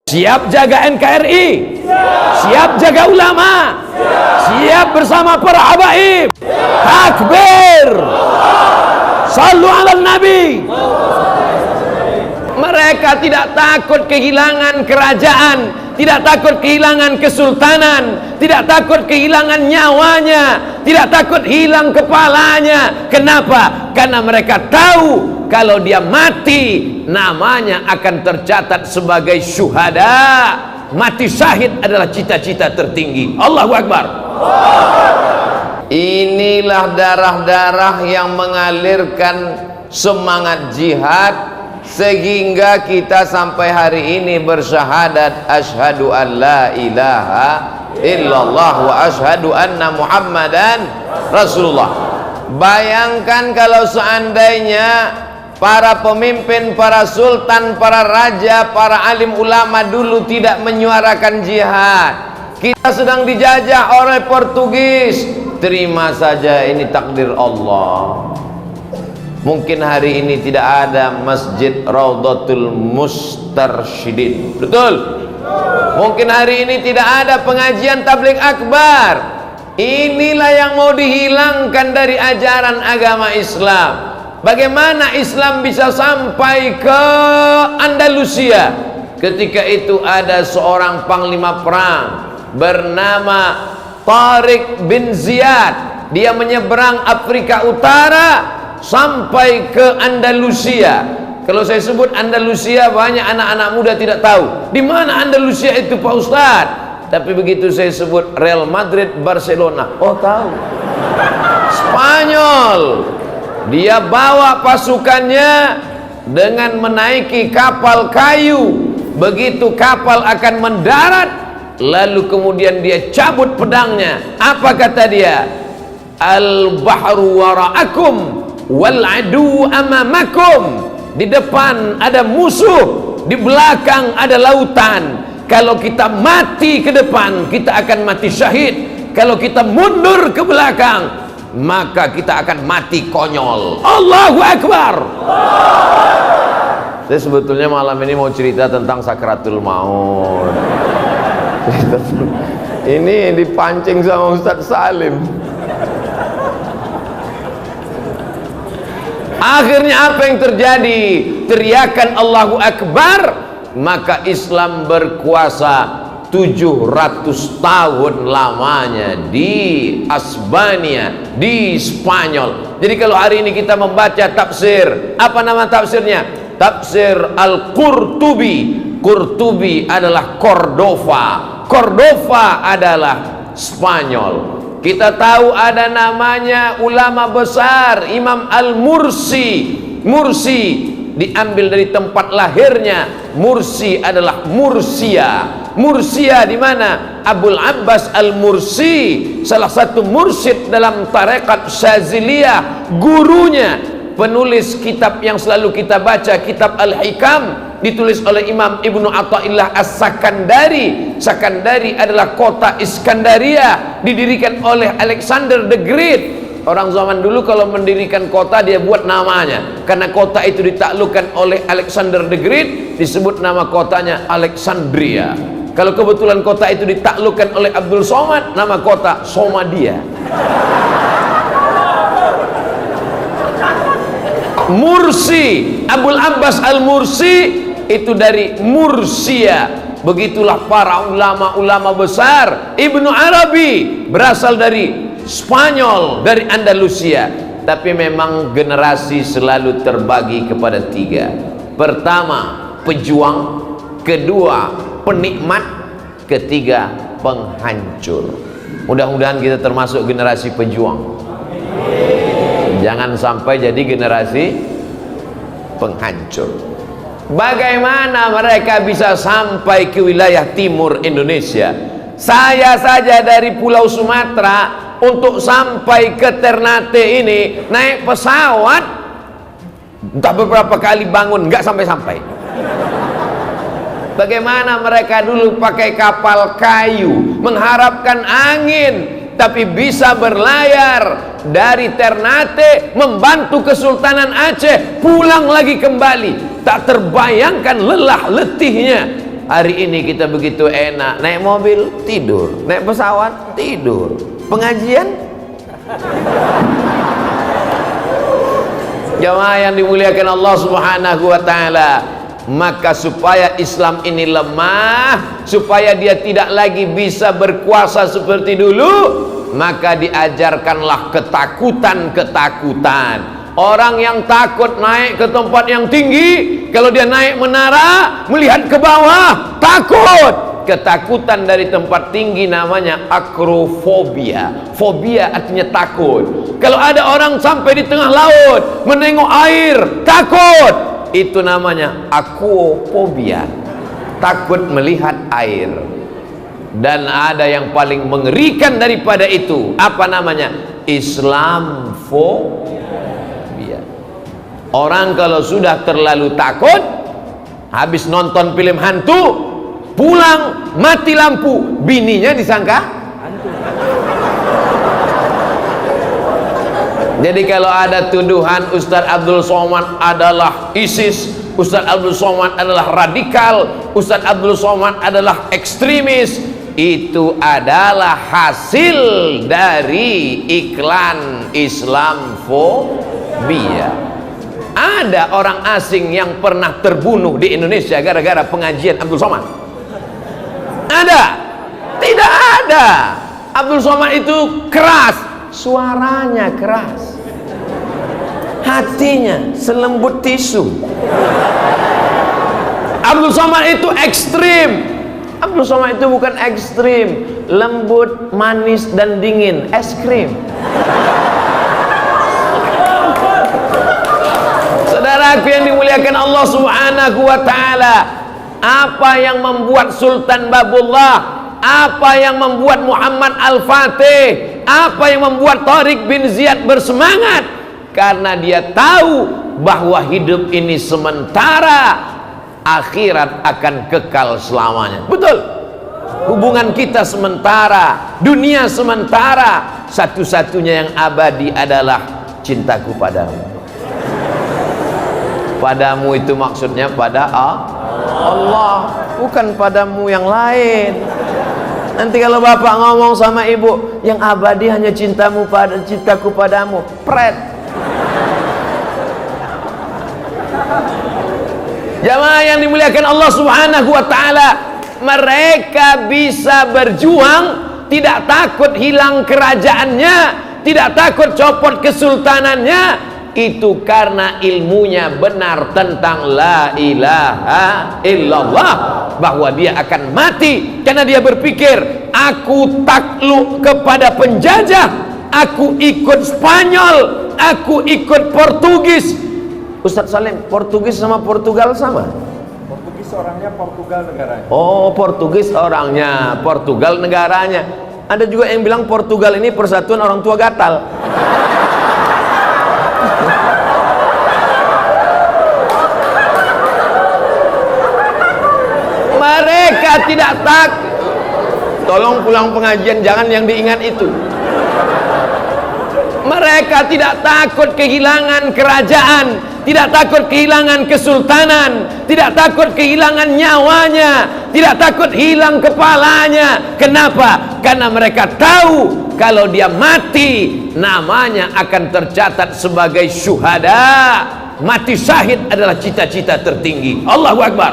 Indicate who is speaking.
Speaker 1: Siap jaga NKRI, siap jaga ulama, siap bersama para habaib. Takbir, sallu ala nabi. Mereka tidak takut kehilangan kerajaan, tidak takut kehilangan kesultanan, tidak takut kehilangan nyawanya, tidak takut hilang kepalanya. Kenapa? Karena mereka tahu kalau dia mati, namanya akan tercatat sebagai syuhada. Mati syahid adalah cita-cita tertinggi. Allahu Akbar. Inilah darah-darah yang mengalirkan semangat jihad, sehingga kita sampai hari ini bersyahadat asyhadu an la ilaha illallah wa asyhadu anna muhammadan rasulullah. Bayangkan kalau seandainya para pemimpin, para sultan, para raja, para alim ulama dulu tidak menyuarakan jihad. Kita sedang dijajah oleh Portugis. Terima saja, ini takdir Allah. Mungkin hari ini tidak ada Masjid Raudhatul Mustarsyidin. Betul? Mungkin hari ini tidak ada pengajian tabligh akbar. Inilah yang mau dihilangkan dari ajaran agama Islam. Bagaimana Islam bisa sampai ke Andalusia? Ketika itu ada seorang panglima perang bernama Tariq bin Ziyad. Dia menyeberang Afrika Utara sampai ke Andalusia. Kalau saya sebut Andalusia, banyak anak-anak muda tidak tahu di mana Andalusia itu, Pak Ustadz. Tapi begitu saya sebut Real Madrid, Barcelona, oh tahu. Spanyol. Dia bawa pasukannya dengan menaiki kapal kayu. Begitu kapal akan mendarat, lalu kemudian dia cabut pedangnya. Apa kata dia? Al-bahru wara'akum wal adu amamakum. Di depan ada musuh, di belakang ada lautan. Kalau kita mati ke depan, kita akan mati syahid. Kalau kita mundur ke belakang, maka kita akan mati konyol. Allahu Akbar. Saya sebetulnya malam ini mau cerita tentang sakratul maut. Ini dipancing sama Ustadz Salim. Akhirnya apa yang terjadi? Teriakan Allahu Akbar, maka Islam berkuasa 700 tahun lamanya di Asbania, di Spanyol. Jadi kalau hari ini kita membaca tafsir, apa nama tafsirnya? Tafsir Al-Qurtubi. Qurtubi adalah Cordova, Cordova adalah Spanyol. Kita tahu ada namanya ulama besar Imam Al-Mursi. Mursi diambil dari tempat lahirnya. Mursi adalah Mursia. Mursia di mana? Abul Abbas Al-Mursi, salah satu mursyid dalam tarekat Syaziliyah. Gurunya penulis kitab yang selalu kita baca, kitab Al-Hikam, ditulis oleh Imam Ibnu Athaillah As-Sakandari. Sakandari adalah kota Iskandaria, didirikan oleh Alexander the Great. Orang zaman dulu kalau mendirikan kota dia buat namanya. Karena kota itu ditaklukkan oleh Alexander the Great, disebut nama kotanya Alexandria. Kalau kebetulan kota itu ditaklukkan oleh Abdul Somad, nama kota Somadia. Mursi, Abul Abbas Al-Mursi itu dari Mursia. Begitulah para ulama-ulama besar. Ibnu Arabi berasal dari Spanyol, dari Andalusia. Tapi memang generasi selalu terbagi kepada tiga. Pertama, pejuang. Kedua, penikmat. Ketiga, penghancur. Mudah-mudahan kita termasuk generasi pejuang. Jangan sampai jadi generasi penghancur. Bagaimana mereka bisa sampai ke wilayah timur Indonesia? Saya saja dari Pulau Sumatera untuk sampai ke Ternate ini naik pesawat, entah beberapa kali bangun nggak sampai-sampai. Bagaimana mereka dulu pakai kapal kayu mengharapkan angin, tapi bisa berlayar dari Ternate membantu Kesultanan Aceh, pulang lagi kembali. Tak terbayangkan lelah letihnya. Hari ini kita begitu enak, naik mobil tidur, naik pesawat tidur, pengajian. Jamaah yang dimuliakan Allah Subhanahu wa taala, maka supaya Islam ini lemah, supaya dia tidak lagi bisa berkuasa seperti dulu, maka diajarkanlah ketakutan-ketakutan. Orang yang takut naik ke tempat yang tinggi, kalau dia naik menara melihat ke bawah takut. Ketakutan dari tempat tinggi namanya akrofobia. Fobia artinya takut. Kalau ada orang sampai di tengah laut menengok air takut, itu namanya aquafobia, takut melihat air. Dan ada yang paling mengerikan daripada itu, apa namanya? Islamfobia. Orang kalau sudah terlalu takut, habis nonton film hantu, pulang mati lampu, bininya disangka hantu. Jadi kalau ada tuduhan Ustadz Abdul Somad adalah ISIS, Ustadz Abdul Somad adalah radikal, Ustadz Abdul Somad adalah ekstremis, itu adalah hasil dari iklan Islamfobia. Ada orang asing yang pernah terbunuh di Indonesia gara-gara pengajian Abdul Somad? Ada? Tidak ada. Abdul Somad itu keras, suaranya keras, hatinya selembut tisu. Abdul Somad itu ekstrim. Abdul Somad itu bukan ekstrim, lembut, manis dan dingin, es krim. Saudaraku yang dimuliakan Allah Subhanahu wa taala, apa yang membuat Sultan Babullah, apa yang membuat Muhammad Al-Fatih, apa yang membuat Tariq bin Ziyad bersemangat? Karena dia tahu bahwa hidup ini sementara, akhirat akan kekal selamanya. Betul? Hubungan kita sementara, dunia sementara, satu-satunya yang abadi adalah cintaku padamu. Padamu itu maksudnya pada Allah, bukan padamu yang lain. Nanti kalau bapak ngomong sama ibu, yang abadi hanya cintamu pada cintaku padamu, pret. Jamaah yang dimuliakan Allah Subhanahu wa taala, mereka bisa berjuang, tidak takut hilang kerajaannya, tidak takut copot kesultanannya. Itu karena ilmunya benar tentang la ilaha illallah, bahwa dia akan mati karena dia berpikir, aku takluk kepada penjajah, aku ikut Spanyol, aku ikut Portugis. Ustadz Salim, Portugis sama Portugal sama?
Speaker 2: Portugis orangnya, Portugal negaranya.
Speaker 1: Oh, Portugis orangnya, Portugal negaranya. Ada juga yang bilang Portugal ini persatuan orang tua gatal. Mereka tidak takut. Tolong pulang pengajian jangan yang diingat itu. Mereka tidak takut kehilangan kerajaan, tidak takut kehilangan kesultanan, tidak takut kehilangan nyawanya, tidak takut hilang kepalanya. Kenapa? Karena mereka tahu kalau dia mati, namanya akan tercatat sebagai syuhada. Mati syahid adalah cita-cita tertinggi. Allahu Akbar.